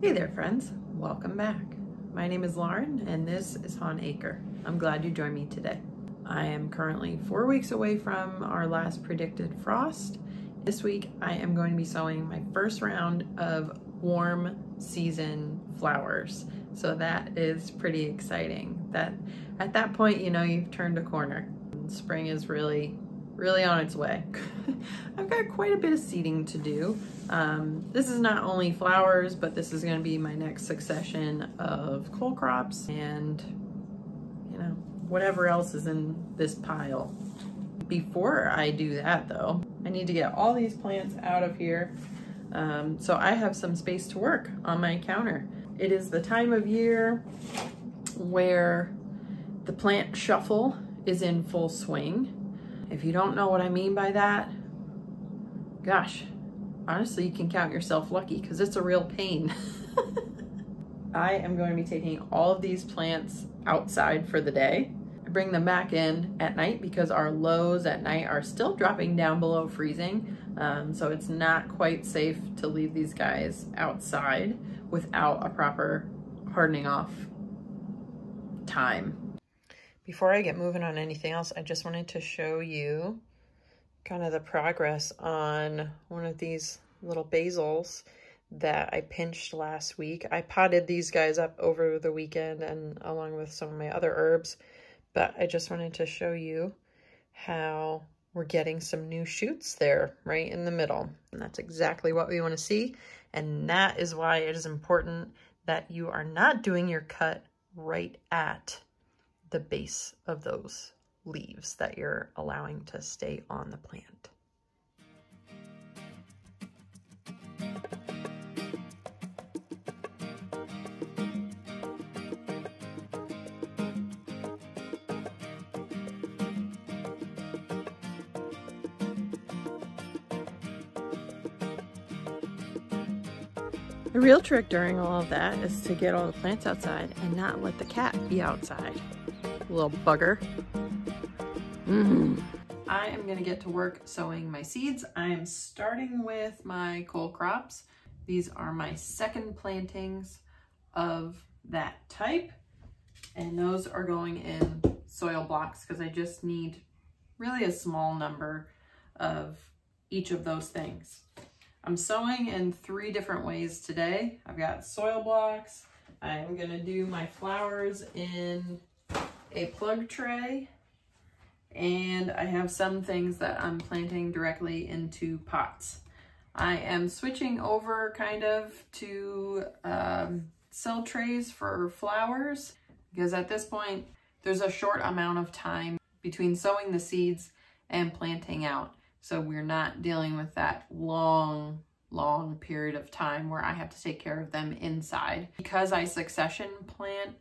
Hey there friends, welcome back. My name is Lauren and this is Hahn Acre. I'm glad you joined me today. I am currently 4 weeks away from our last predicted frost. This week I am going to be sowing my first round of warm season flowers. So that is pretty exciting. That at that point, you know, you've turned a corner. Spring is really on its way. I've got quite a bit of seeding to do. This is not only flowers, but this is going to be my next succession of cole crops and, you know, whatever else is in this pile. Before I do that though, I need to get all these plants out of here so I have some space to work on my counter. It is the time of year where the plant shuffle is in full swing. If you don't know what I mean by that, gosh, honestly, you can count yourself lucky because it's a real pain. I am going to be taking all of these plants outside for the day. I bring them back in at night because our lows at night are still dropping down below freezing. So it's not quite safe to leave these guys outside without a proper hardening off time. Before I get moving on anything else, I just wanted to show you kind of the progress on one of these little basils that I pinched last week. I potted these guys up over the weekend and along with some of my other herbs, but I just wanted to show you how we're getting some new shoots there right in the middle. And that's exactly what we want to see. And that is why it is important that you are not doing your cut right at the base of those leaves that you're allowing to stay on the plant. The real trick during all of that is to get all the plants outside and not let the cat be outside. Little bugger. I am gonna get to work sowing my seeds. I am starting with my cole crops. These are my second plantings of that type, and those are going in soil blocks because I just need really a small number of each of those things. I'm sowing in 3 different ways today. I've got soil blocks. I'm gonna do my flowers in a plug tray, and I have some things that I'm planting directly into pots. I am switching over kind of to cell trays for flowers because at this point there's a short amount of time between sowing the seeds and planting out, so we're not dealing with that long period of time where I have to take care of them inside. Because I succession plant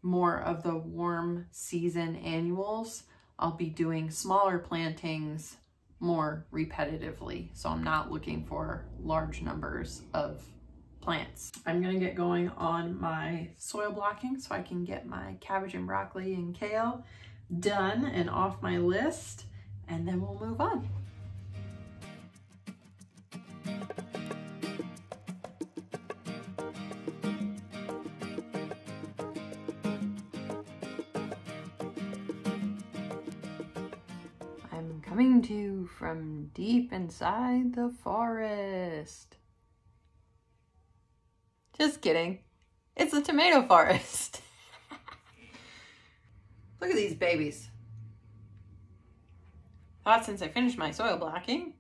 more of the warm season annuals, I'll be doing smaller plantings more repetitively. So I'm not looking for large numbers of plants. I'm gonna get going on my soil blocking so I can get my cabbage and broccoli and kale done and off my list, and then we'll move on. Coming to you from deep inside the forest. Just kidding. It's a tomato forest. Look at these babies. Thought since I finished my soil blocking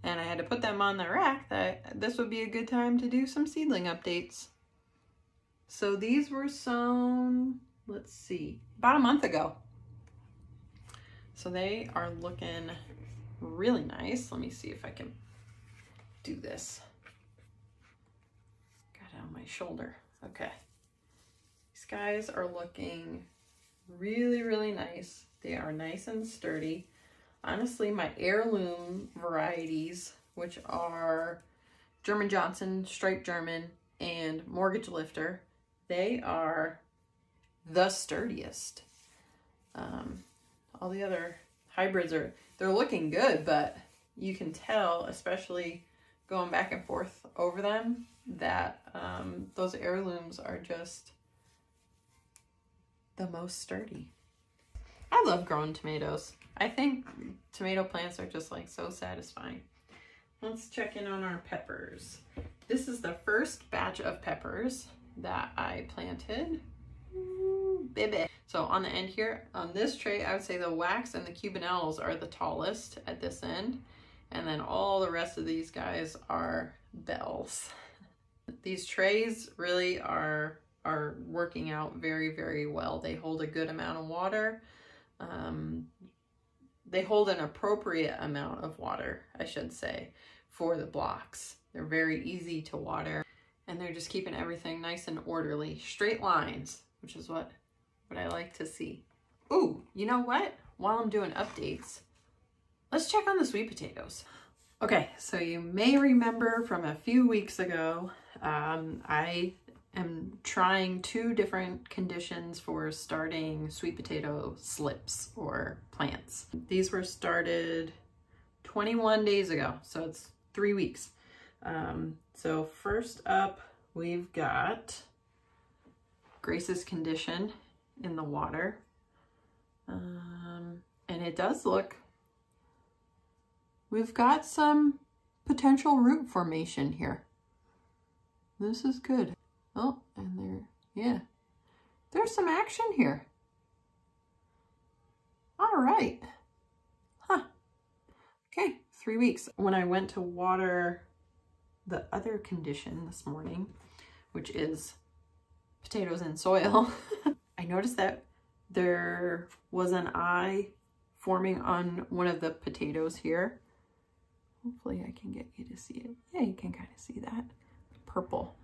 and I had to put them on the rack that this would be a good time to do some seedling updates. So these were sown, let's see, about a month ago. So they are looking really nice. Let me see if I can do this. Got it on my shoulder. Okay. These guys are looking really nice. They are nice and sturdy. Honestly, my heirloom varieties, which are German Johnson, Striped German, and Mortgage Lifter, they are the sturdiest. All the other hybrids they're looking good, but you can tell, especially going back and forth over them that those heirlooms are just the most sturdy. I love growing tomatoes. I think tomato plants are just like so satisfying. Let's check in on our peppers. This is the first batch of peppers that I planted. Ooh, baby. So on the end here, on this tray, I would say the wax and the cubanelles are the tallest at this end. And then all the rest of these guys are bells. These trays really are working out very, very well. They hold a good amount of water. They hold an appropriate amount of water, I should say, for the blocks. They're very easy to water, and they're just keeping everything nice and orderly. Straight lines, which is what I like to see. Ooh, you know what? While I'm doing updates, let's check on the sweet potatoes. Okay, so you may remember from a few weeks ago, I am trying 2 different conditions for starting sweet potato slips or plants. These were started 21 days ago, so it's 3 weeks. So first up, we've got Grace's condition in the water. And it does look, we've got some potential root formation here. This is good. Oh, and there's some action here. All right. Huh. Okay, 3 weeks. When I went to water the other condition this morning, which is potatoes in soil, I noticed that there was an eye forming on one of the potatoes here. Hopefully I can get you to see it. Yeah, you can kind of see that. Purple.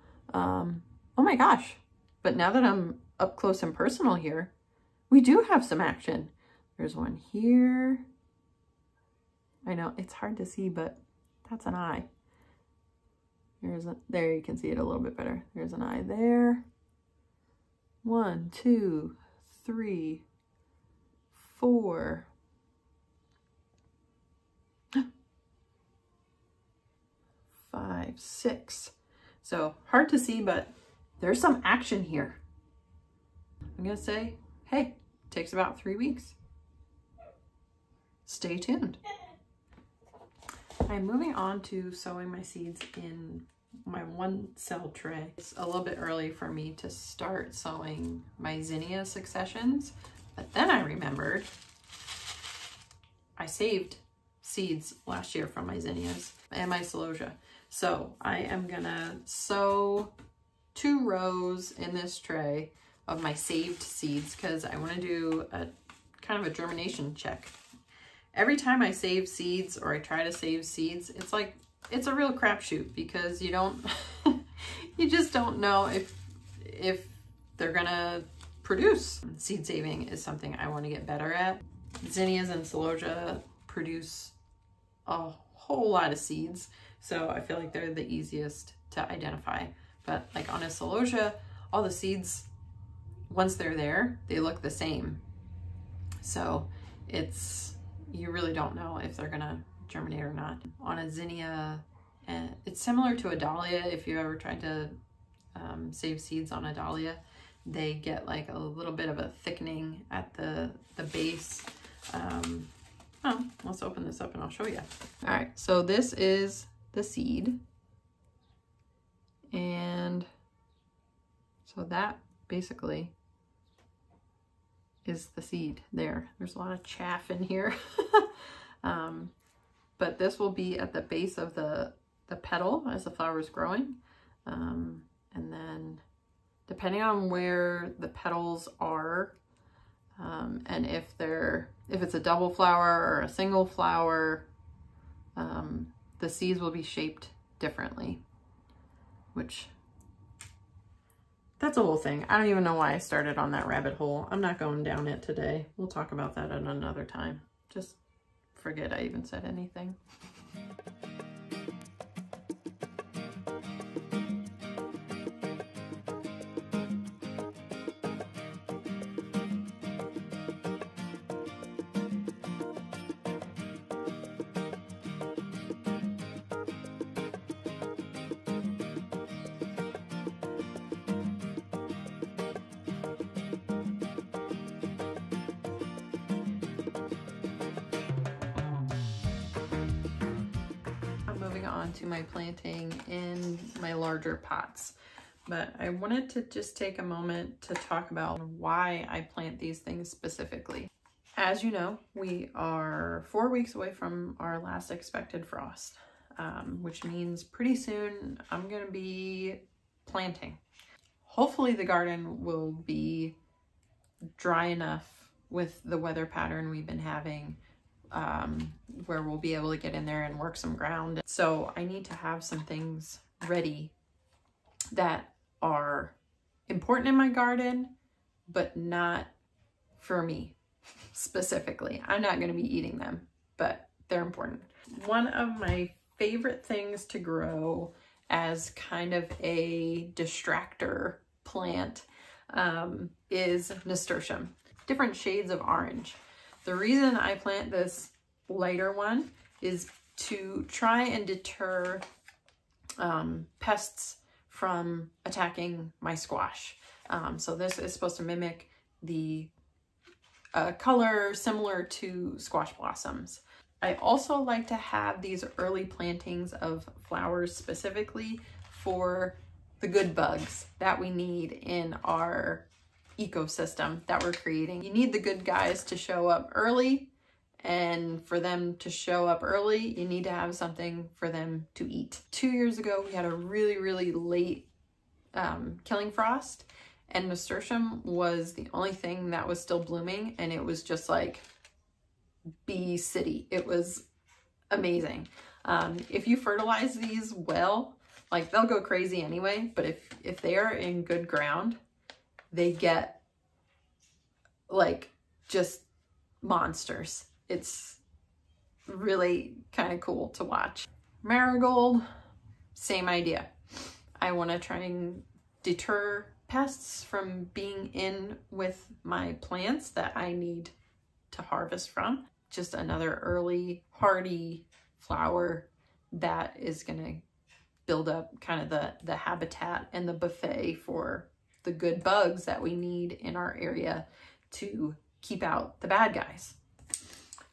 Oh my gosh. But now that I'm up close and personal here, we do have some action. There's one here. I know it's hard to see, but that's an eye. There you can see it a little bit better. There's an eye there. 1, 2, 3, 4. 5, 6. So hard to see, but there's some action here. I'm gonna say, hey, it takes about 3 weeks. Stay tuned. I'm moving on to sowing my seeds in my 1 cell tray. It's a little bit early for me to start sowing my zinnia successions, but then I remembered I saved seeds last year from my zinnias and my celosia. So I am gonna sow 2 rows in this tray of my saved seeds because I want to do a kind of a germination check. Every time I save seeds or I try to save seeds, it's like, it's a real crapshoot because you don't, you just don't know if they're gonna produce. Seed saving is something I want to get better at. Zinnias and celosia produce a whole lot of seeds, so I feel like they're the easiest to identify. But like on a celosia, all the seeds, once they're there, they look the same. So you really don't know if they're gonna germinate or not. On a zinnia, it's similar to a dahlia. If you ever tried to save seeds on a dahlia, they get like a little bit of a thickening at the base. Oh, let's open this up and I'll show you. All right, so this is the seed. And so that basically is the seed there. There's a lot of chaff in here. But this will be at the base of the petal as the flower is growing. And then depending on where the petals are, and if it's a double flower or a single flower, the seeds will be shaped differently, which that's a whole thing. I don't even know why I started on that rabbit hole. I'm not going down it today. We'll talk about that at another time. Just forget I even said anything. moving on to my planting in my larger pots. But I wanted to just take a moment to talk about why I plant these things specifically. As you know, we are 4 weeks away from our last expected frost, which means pretty soon I'm going to be planting. Hopefully the garden will be dry enough with the weather pattern we've been having, where we'll be able to get in there and work some ground. So I need to have some things ready that are important in my garden, but not for me specifically. I'm not going to be eating them, but they're important. One of my favorite things to grow as kind of a distractor plant is nasturtium. Different shades of orange. The reason I plant this lighter one is to try and deter pests from attacking my squash. So this is supposed to mimic the color similar to squash blossoms. I also like to have these early plantings of flowers specifically for the good bugs that we need in our ecosystem that we're creating. You need the good guys to show up early, and for them to show up early, you need to have something for them to eat. 2 years ago, we had a really late killing frost, and nasturtium was the only thing that was still blooming, and it was just like bee city. It was amazing. If you fertilize these well, like they'll go crazy anyway, but if they are in good ground, they get like just monsters. It's really kind of cool to watch. Marigold, same idea. I want to try and deter pests from being in with my plants that I need to harvest from. Just another early hardy flower that is going to build up kind of the habitat and the buffet for the good bugs that we need in our area to keep out the bad guys.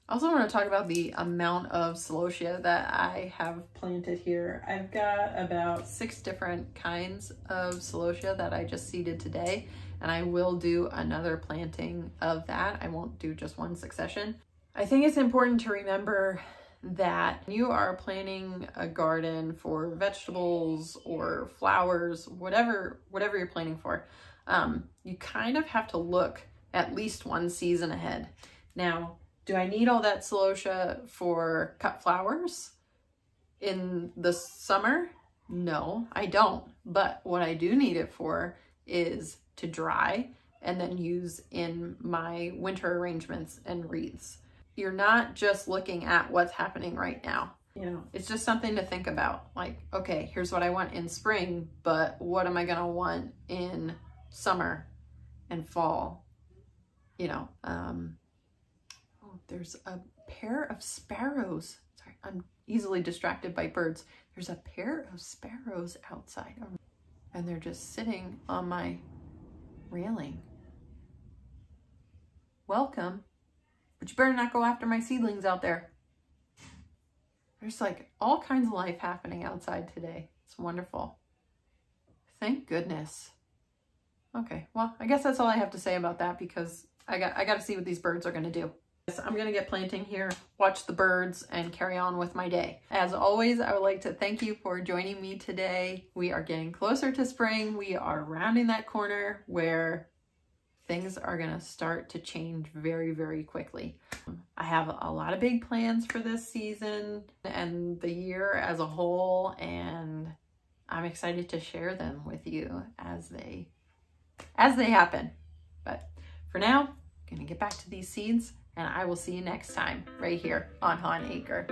I also want to talk about the amount of celosia that I have planted here. I've got about 6 different kinds of celosia that I just seeded today, and I will do another planting of that. I won't do just one succession. I think it's important to remember that you are planting a garden for vegetables or flowers, whatever you're planting for, you kind of have to look at least 1 season ahead. Now, do I need all that celosia for cut flowers in the summer? No, I don't. But what I do need it for is to dry and then use in my winter arrangements and wreaths. You're not just looking at what's happening right now. You know, it's just something to think about. Like, okay, here's what I want in spring, but what am I gonna want in summer and fall? You know, oh, there's a pair of sparrows. Sorry, I'm easily distracted by birds. There's a pair of sparrows outside, and they're just sitting on my railing. Welcome. But you better not go after my seedlings out there. There's like all kinds of life happening outside today. It's wonderful. Thank goodness. Okay, well, I guess that's all I have to say about that, because I got to see what these birds are going to do. So I'm going to get planting here, watch the birds, and carry on with my day. As always, I would like to thank you for joining me today. We are getting closer to spring. We are rounding that corner where things are going to start to change very quickly. I have a lot of big plans for this season and the year as a whole, and I'm excited to share them with you as they happen. But for now, I'm going to get back to these seeds, and I will see you next time right here on Hahn Acre.